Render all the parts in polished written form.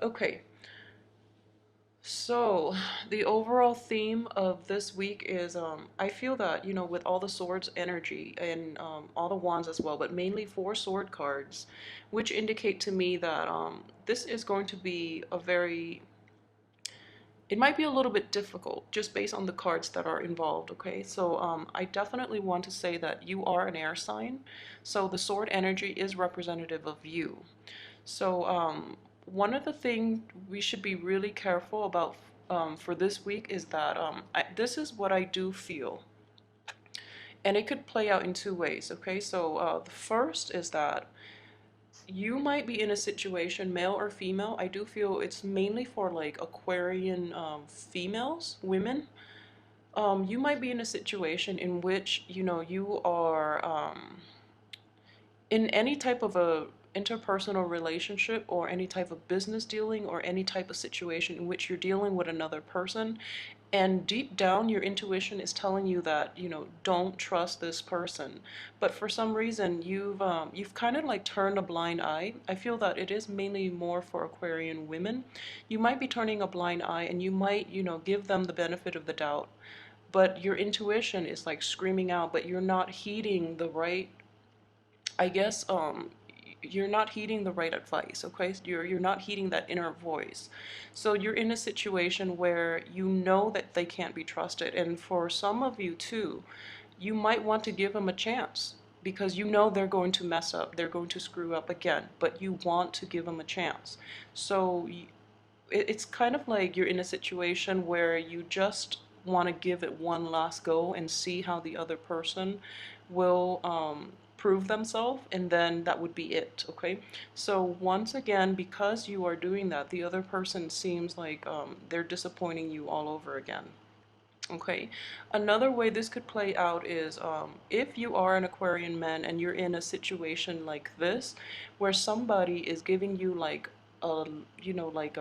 Okay, so the overall theme of this week is I feel that, with all the swords energy and all the wands as well, but mainly four sword cards, which indicate to me that this is going to be it might be a little bit difficult just based on the cards that are involved, okay? So I definitely want to say that you are an air sign. So the sword energy is representative of you. So one of the things we should be really careful about for this week is that this is what I do feel. And it could play out in two ways, okay? So the first is that you might be in a situation, male or female. I do feel it's mainly for like Aquarian females, women. You might be in a situation in which, you are in any type of a interpersonal relationship or any type of business dealing or any type of situation in which you're dealing with another person, and deep down your intuition is telling you that don't trust this person, but for some reason you've kind of like turned a blind eye. I feel that it is mainly more for Aquarian women. You might be turning a blind eye and you might give them the benefit of the doubt, but your intuition is like screaming out, but you're not heeding the right, I guess you're not heeding the right advice, okay? You're not heeding that inner voice. So you're in a situation where you know that they can't be trusted. And for some of you too, you might want to give them a chance because you know they're going to mess up, they're going to screw up again, but you want to give them a chance. So it's kind of like you're in a situation where you just want to give it one last go and see how the other person will prove themselves, and then that would be it, okay? So once again, because you are doing that, the other person seems like they're disappointing you all over again. Okay, another way this could play out is if you are an Aquarian man and you're in a situation like this, where somebody is giving you like a, like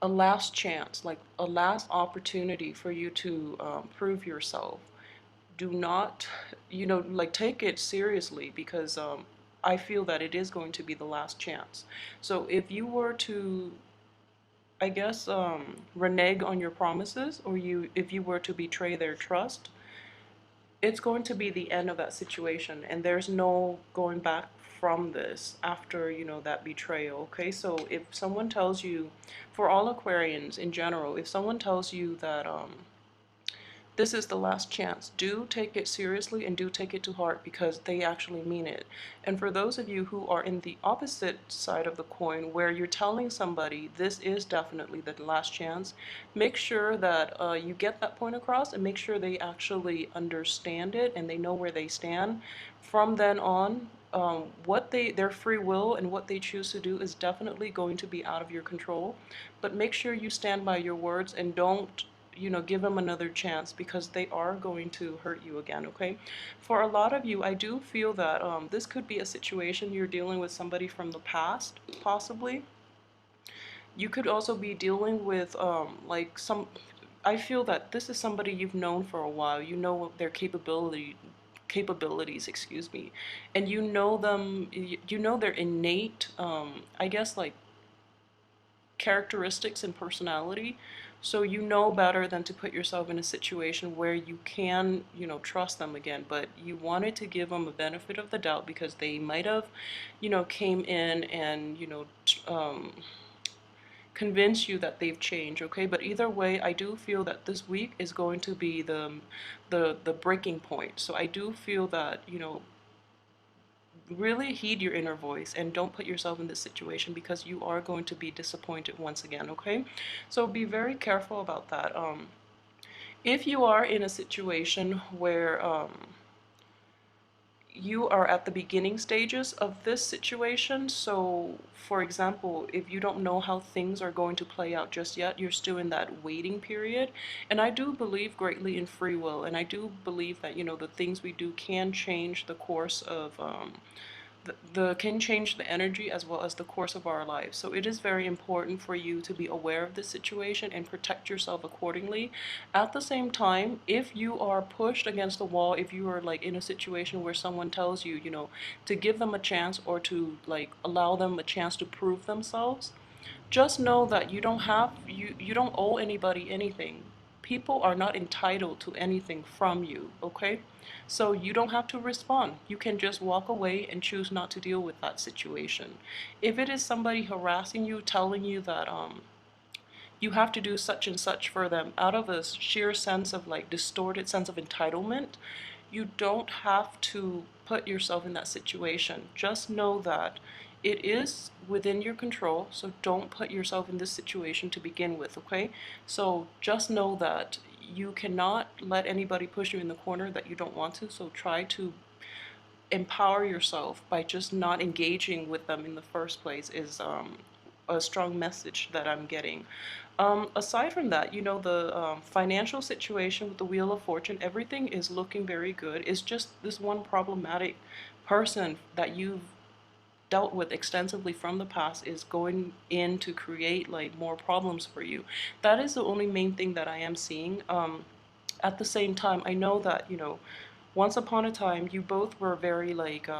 a last chance, like a last opportunity for you to prove yourself. Do not, like take it seriously because I feel that it is going to be the last chance. So if you were to, I guess, renege on your promises, or if you were to betray their trust, it's going to be the end of that situation, and there's no going back from this after that betrayal. Okay, so if someone tells you, for all Aquarians in general, if someone tells you that this is the last chance, do take it seriously and do take it to heart because they actually mean it. And for those of you who are in the opposite side of the coin, where you're telling somebody this is definitely the last chance, make sure that you get that point across and make sure they actually understand it and they know where they stand. From then on, their free will and what they choose to do is definitely going to be out of your control. But make sure you stand by your words and don't give them another chance because they are going to hurt you again, okay? For a lot of you, I do feel that this could be a situation you're dealing with somebody from the past, possibly. You could also be dealing with I feel that this is somebody you've known for a while. You know their capabilities, excuse me, and you know them, you know their innate, I guess, like characteristics and personality. So you know better than to put yourself in a situation where you can, trust them again, but you wanted to give them a benefit of the doubt because they might have, came in and, convince you that they've changed, okay? But either way, I do feel that this week is going to be the breaking point. So I do feel that, really heed your inner voice and don't put yourself in this situation because you are going to be disappointed once again, okay? So be very careful about that. If you are in a situation where you are at the beginning stages of this situation, so for example, if you don't know how things are going to play out just yet, you're still in that waiting period. And I do believe greatly in free will, and I do believe that the things we do can change the course of can change the energy as well as the course of our lives. So it is very important for you to be aware of this situation and protect yourself accordingly. At the same time, if you are pushed against the wall, if you are like in a situation where someone tells you, to give them a chance or to like allow them a chance to prove themselves, Just know that you don't owe anybody anything. People are not entitled to anything from you, okay? So you don't have to respond. You can just walk away and choose not to deal with that situation. If it is somebody harassing you, telling you that you have to do such and such for them out of a sheer sense of like distorted sense of entitlement, you don't have to put yourself in that situation. Just know that it is within your control, so don't put yourself in this situation to begin with, okay? So just know that you cannot let anybody push you in the corner that you don't want to, so try to empower yourself by just not engaging with them in the first place is a strong message that I'm getting. Aside from that, the financial situation with the Wheel of Fortune, everything is looking very good. It's just this one problematic person that you've dealt with extensively from the past is going in to create like more problems for you. That is the only main thing that I am seeing. At the same time, I know that, once upon a time, you both were very like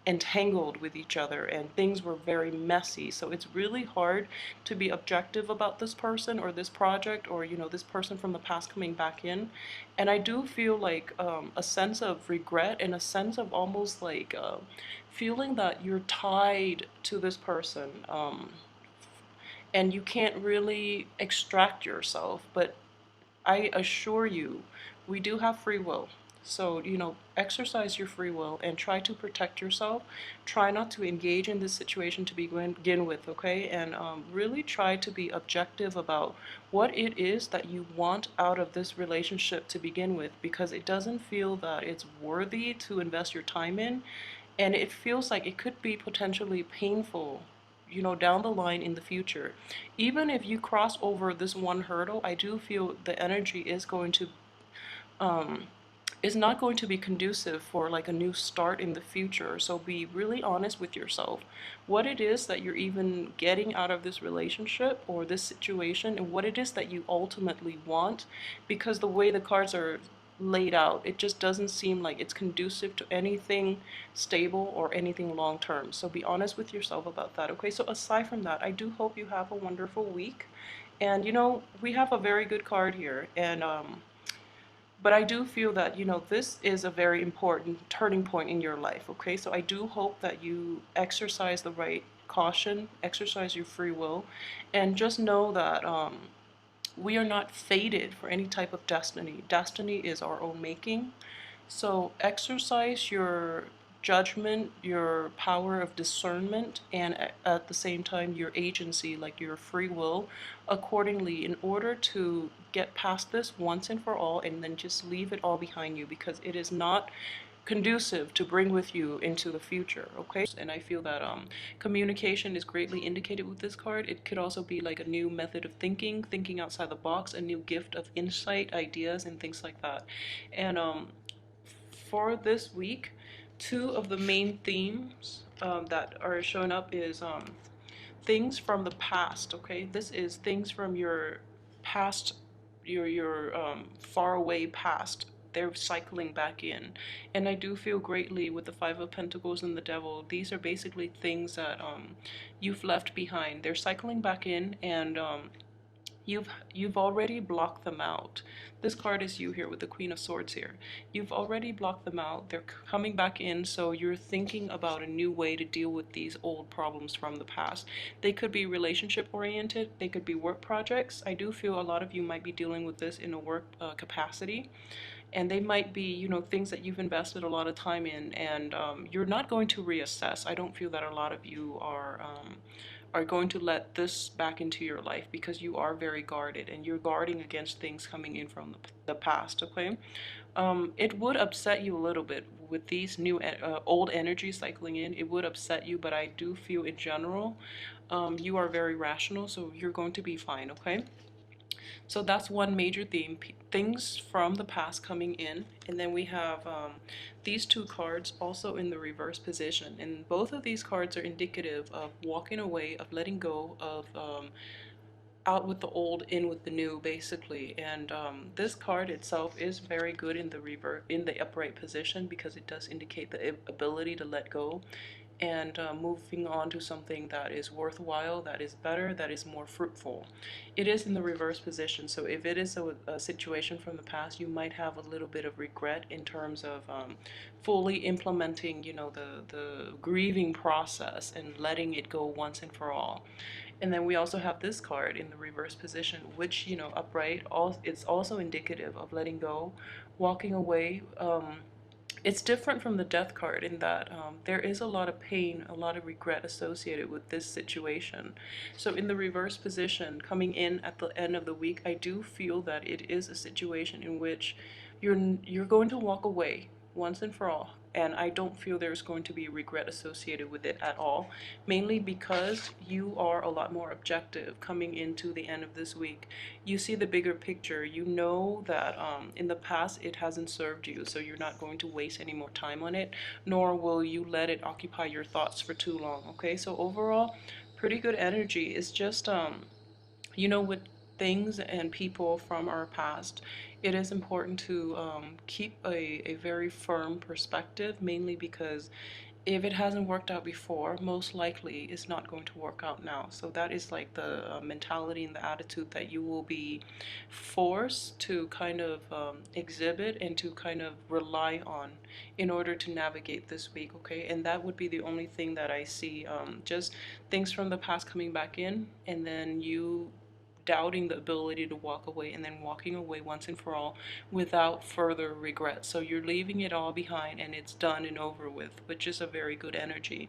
entangled with each other and things were very messy. So it's really hard to be objective about this person or this project or, this person from the past coming back in. And I do feel like a sense of regret and a sense of almost like feeling that you're tied to this person. And you can't really extract yourself, but I assure you, we do have free will. So, exercise your free will and try to protect yourself. Try not to engage in this situation to begin with, okay? And really try to be objective about what it is that you want out of this relationship to begin with, because it doesn't feel that it's worthy to invest your time in. And it feels like it could be potentially painful, down the line in the future. Even if you cross over this one hurdle, I do feel the energy um, is not going to be conducive for like a new start in the future. So be really honest with yourself. What it is that you're even getting out of this relationship or this situation, and what it is that you ultimately want, because the way the cards are laid out, it just doesn't seem like it's conducive to anything stable or anything long term. So be honest with yourself about that, okay? So aside from that, I do hope you have a wonderful week. And we have a very good card here, and but I do feel that, this is a very important turning point in your life, okay? So I do hope that you exercise the right caution, exercise your free will, and just know that we are not fated for any type of destiny. Destiny is our own making. So exercise your judgment, your power of discernment, and at the same time your agency, like your free will, accordingly in order to get past this once and for all, and then just leave it all behind you, because it is not conducive to bring with you into the future, okay? And I feel that communication is greatly indicated with this card. It could also be like a new method of thinking outside the box, a new gift of insight, ideas, and things like that. And for this week, two of the main themes that are showing up is things from the past, okay? This is things from your past, your far away past. They're cycling back in. And I do feel greatly with the Five of Pentacles and the Devil. These are basically things that you've left behind. They're cycling back in, and you've already blocked them out. This card is you here with the Queen of Swords here. You've already blocked them out. They're coming back in, so you're thinking about a new way to deal with these old problems from the past. They could be relationship oriented, they could be work projects. I do feel a lot of you might be dealing with this in a work capacity, and they might be, things that you've invested a lot of time in, and you're not going to reassess. I don't feel that a lot of you are going to let this back into your life, because you are very guarded and you're guarding against things coming in from the past, okay? It would upset you a little bit with these new old energies cycling in. It would upset you, but I do feel in general you are very rational, so you're going to be fine, okay? So that's one major theme, things from the past coming in. And then we have these two cards also in the reverse position. And both of these cards are indicative of walking away, of letting go, of out with the old, in with the new, basically. And this card itself is very good in the upright position, because it does indicate the ability to let go. and moving on to something that is worthwhile, that is better, that is more fruitful. It is in the reverse position, so if it is a situation from the past, you might have a little bit of regret in terms of fully implementing, the grieving process and letting it go once and for all. And then we also have this card in the reverse position, which, upright, it's also indicative of letting go, walking away. It's different from the death card in that there is a lot of pain, a lot of regret associated with this situation. So in the reverse position, coming in at the end of the week, I do feel that it is a situation in which you're going to walk away once and for all. And I don't feel there's going to be regret associated with it at all, mainly because you are a lot more objective coming into the end of this week. You see the bigger picture. You know that in the past it hasn't served you, so you're not going to waste any more time on it, nor will you let it occupy your thoughts for too long. Okay, so overall, pretty good energy. It's just with things and people from our past, it is important to keep a very firm perspective, mainly because if it hasn't worked out before, most likely it's not going to work out now. So that is like the mentality and the attitude that you will be forced to kind of exhibit and to kind of rely on in order to navigate this week, okay? And that would be the only thing that I see, just things from the past coming back in, and then you doubting the ability to walk away and then walking away once and for all without further regret. So you're leaving it all behind and it's done and over with, which is a very good energy.